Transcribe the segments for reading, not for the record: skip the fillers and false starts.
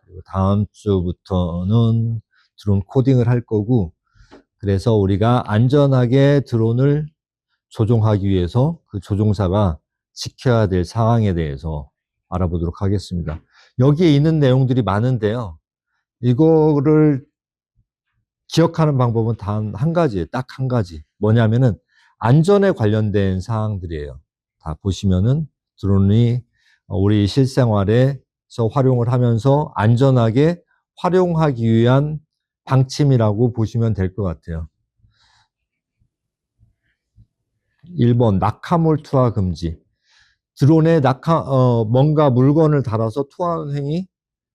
그리고 다음 주부터는 드론 코딩을 할 거고, 그래서 우리가 안전하게 드론을 조종하기 위해서 그 조종사가 지켜야 될 사항에 대해서 알아보도록 하겠습니다. 여기에 있는 내용들이 많은데요. 이거를 기억하는 방법은 단 한 가지예요. 딱 한 가지. 뭐냐면은 안전에 관련된 사항들이에요. 다 보시면은 드론이 우리 실생활에서 활용을 하면서 안전하게 활용하기 위한 방침이라고 보시면 될 것 같아요. 1번, 낙하물 투하 금지. 드론에 뭔가 물건을 달아서 투하하는 행위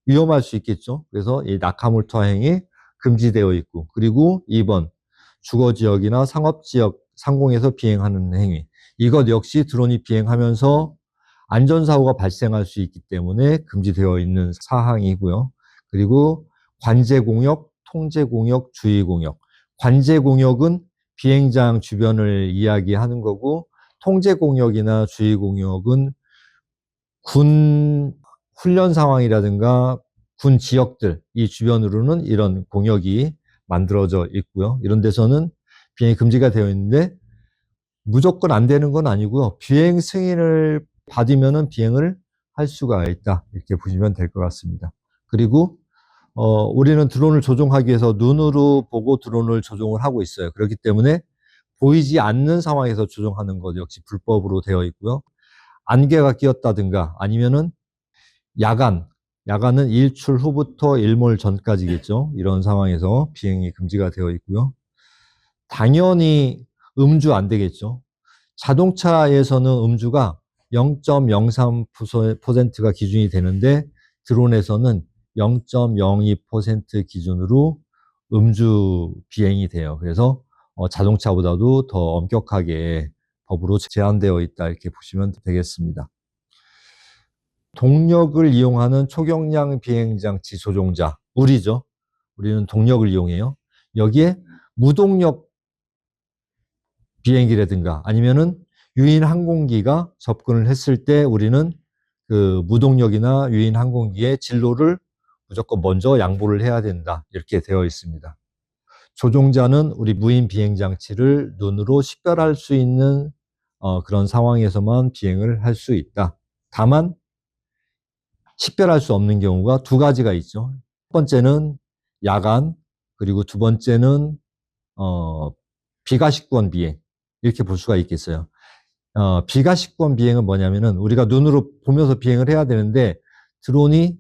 위험할 수 있겠죠. 그래서 이 낙하물 투하 행위 금지되어 있고, 그리고 2번, 주거지역이나 상업지역 상공에서 비행하는 행위. 이것 역시 드론이 비행하면서 안전사고가 발생할 수 있기 때문에 금지되어 있는 사항이고요. 그리고 관제공역, 통제공역, 주의공역. 관제공역은 비행장 주변을 이야기하는 거고, 통제공역이나 주의공역은 군 훈련 상황이라든가 군 지역들, 이 주변으로는 이런 공역이 만들어져 있고요. 이런 데서는 비행이 금지가 되어 있는데 무조건 안 되는 건 아니고요. 비행 승인을 받으면 비행을 할 수가 있다. 이렇게 보시면 될 것 같습니다. 그리고 우리는 드론을 조종하기 위해서 눈으로 보고 드론을 조종을 하고 있어요. 그렇기 때문에 보이지 않는 상황에서 조종하는 것 역시 불법으로 되어 있고요. 안개가 끼었다든가 아니면은 야간은 일출 후부터 일몰 전까지겠죠. 이런 상황에서 비행이 금지가 되어 있고요. 당연히 음주 안 되겠죠. 자동차에서는 음주가 0.03%가 기준이 되는데 드론에서는 0.02% 기준으로 음주 비행이 돼요. 그래서 자동차보다도 더 엄격하게 법으로 제한되어 있다 이렇게 보시면 되겠습니다. 동력을 이용하는 초경량 비행장치 조종자, 우리는 동력을 이용해요. 여기에 무동력 비행기라든가 아니면은 유인 항공기가 접근을 했을 때 우리는 그 무동력이나 유인 항공기의 진로를 무조건 먼저 양보를 해야 된다. 이렇게 되어 있습니다. 조종자는 우리 무인 비행장치를 눈으로 식별할 수 있는 그런 상황에서만 비행을 할 수 있다. 다만 식별할 수 없는 경우가 두 가지가 있죠. 첫 번째는 야간, 그리고 두 번째는 비가식권 비행 이렇게 볼 수가 있겠어요. 비가식권 비행은 뭐냐면은 우리가 눈으로 보면서 비행을 해야 되는데 드론이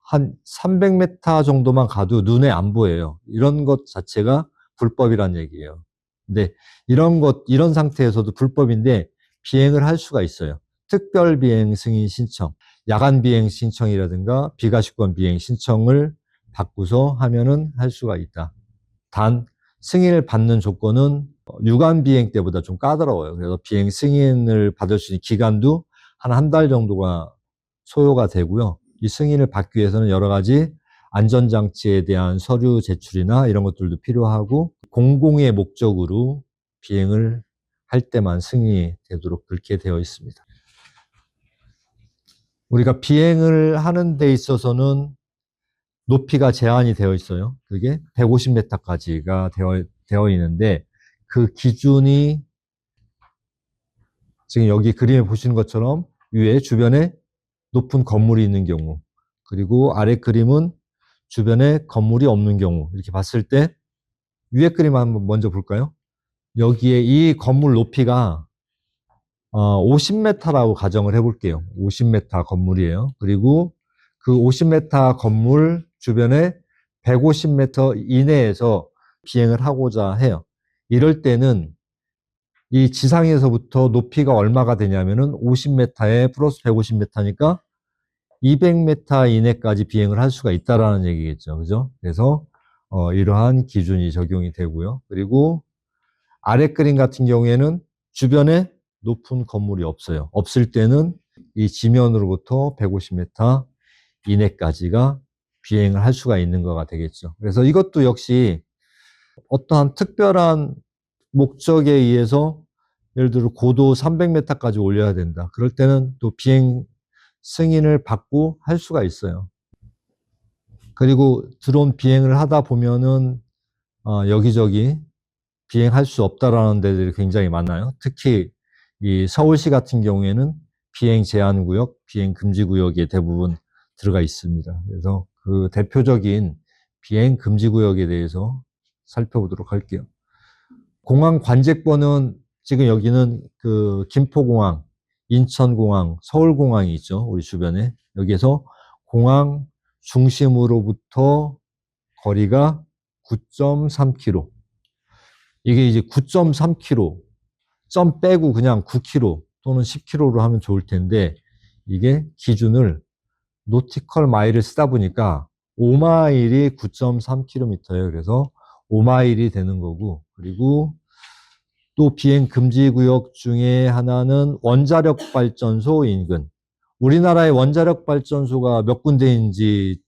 한 300m 정도만 가도 눈에 안 보여요. 이런 것 자체가 불법이란 얘기예요. 근데 이런 상태에서도 불법인데 비행을 할 수가 있어요. 특별 비행 승인 신청, 야간 비행 신청이라든가 비가식권 비행 신청을 받고서 하면은 할 수가 있다. 단 승인을 받는 조건은 유관 비행 때보다 좀 까다로워요. 그래서 비행 승인을 받을 수 있는 기간도 한 달 정도가 소요가 되고요. 이 승인을 받기 위해서는 여러 가지 안전장치에 대한 서류 제출이나 이런 것들도 필요하고 공공의 목적으로 비행을 할 때만 승인이 되도록 그렇게 되어 있습니다. 우리가 비행을 하는 데 있어서는 높이가 제한이 되어 있어요. 그게 150m까지가 되어 있는데 그 기준이 지금 여기 그림에 보시는 것처럼 위에 주변에 높은 건물이 있는 경우, 그리고 아래 그림은 주변에 건물이 없는 경우, 이렇게 봤을 때 위에 그림 한번 먼저 볼까요? 여기에 이 건물 높이가 50m라고 가정을 해볼게요. 50m 건물이에요. 그리고 그 50m 건물 주변에 150m 이내에서 비행을 하고자 해요. 이럴 때는 이 지상에서부터 높이가 얼마가 되냐면은 50m에 플러스 150m니까 200m 이내까지 비행을 할 수가 있다라는 얘기겠죠. 그죠? 그래서 이러한 기준이 적용이 되고요. 그리고 아래 그림 같은 경우에는 주변에 높은 건물이 없어요. 없을 때는 이 지면으로부터 150m 이내까지가 비행을 할 수가 있는 거가 되겠죠. 그래서 이것도 역시 어떠한 특별한 목적에 의해서 예를 들어 고도 300m까지 올려야 된다. 그럴 때는 또 비행 승인을 받고 할 수가 있어요. 그리고 드론 비행을 하다 보면은 여기저기 비행할 수 없다라는 데들이 굉장히 많아요. 특히 이 서울시 같은 경우에는 비행 제한 구역, 비행 금지 구역에 대부분 들어가 있습니다. 그래서 그 대표적인 비행 금지 구역에 대해서 살펴보도록 할게요. 공항 관제권은 지금 여기는 그 김포공항, 인천공항, 서울공항이 있죠. 우리 주변에. 여기에서 공항 중심으로부터 거리가 9.3km. 이게 이제 9.3km, 점 빼고 그냥 9km 또는 10km로 하면 좋을 텐데, 이게 기준을 노티컬 마일을 쓰다 보니까 5마일이 9.3km예요. 그래서 5마일이 되는 거고, 그리고 또 비행 금지 구역 중에 하나는 원자력 발전소 인근. 우리나라의 원자력 발전소가 몇 군데인지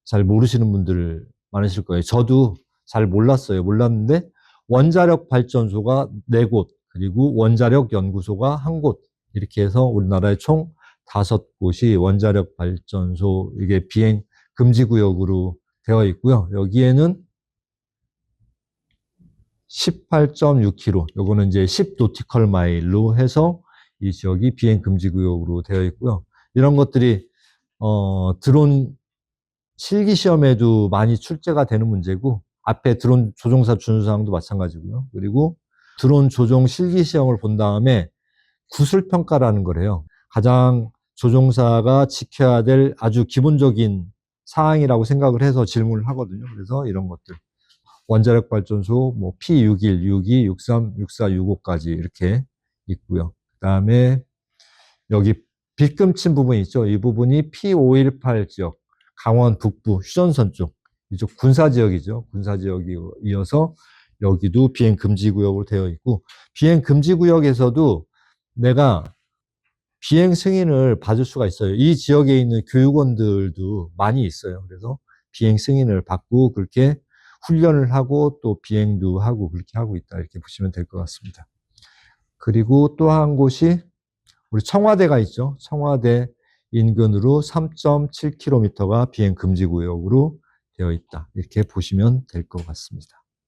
잘 모르시는 분들 많으실 거예요. 저도 잘 몰랐어요. 몰랐는데 원자력 발전소가 4곳, 그리고 원자력 연구소가 1곳, 이렇게 해서 우리나라에 총 5곳이 원자력 발전소, 이게 비행 금지 구역으로 되어 있고요. 여기에는 18.6km, 요거는 이제 10 노티컬 마일로 해서 이 지역이 비행 금지 구역으로 되어 있고요. 이런 것들이 드론 실기 시험에도 많이 출제가 되는 문제고, 앞에 드론 조종사 준수사항도 마찬가지고요. 그리고 드론 조종 실기 시험을 본 다음에 구술평가라는 거래요. 가장 조종사가 지켜야 될 아주 기본적인 사항이라고 생각을 해서 질문을 하거든요. 그래서 이런 것들. 원자력 발전소, 뭐, P61, 62, 63, 64, 65까지 이렇게 있고요. 그 다음에 여기 빗금친 부분 있죠. 이 부분이 P518 지역, 강원 북부 휴전선 쪽, 이쪽 군사지역이죠. 군사지역이 이어서 여기도 비행 금지 구역으로 되어 있고, 비행 금지 구역에서도 내가 비행 승인을 받을 수가 있어요. 이 지역에 있는 교육원들도 많이 있어요. 그래서 비행 승인을 받고 그렇게 훈련을 하고 또 비행도 하고 그렇게 하고 있다, 이렇게 보시면 될 것 같습니다. 그리고 또 한 곳이 우리 청와대가 있죠. 청와대 인근으로 3.7km가 비행 금지 구역으로 되어 있다, 이렇게 보시면 될 것 같습니다.